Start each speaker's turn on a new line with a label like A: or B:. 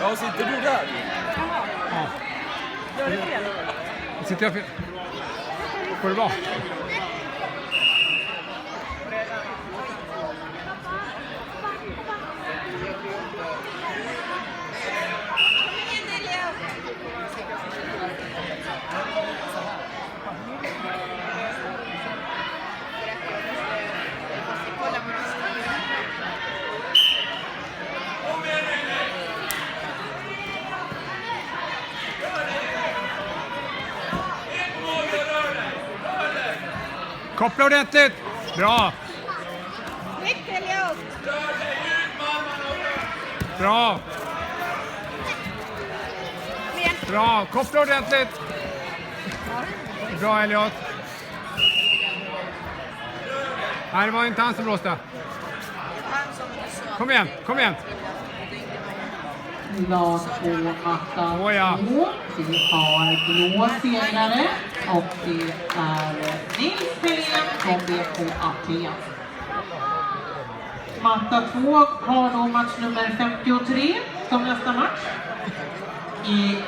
A: Ja, sitter du där?
B: Ja.
C: Gör det fel?
B: Sitter jag fel? Går det bra? Koppla ordentligt! Bra! Bra! Bra! Koppla ordentligt! Bra, Elliot! Nej, det var inte han som blåste. Kom igen, kom igen!
D: Lag på matta 2. Vi har blå segrare och det är Nils Pelén från BK Aten. Matta 2 har då match nummer 53 som nästa match.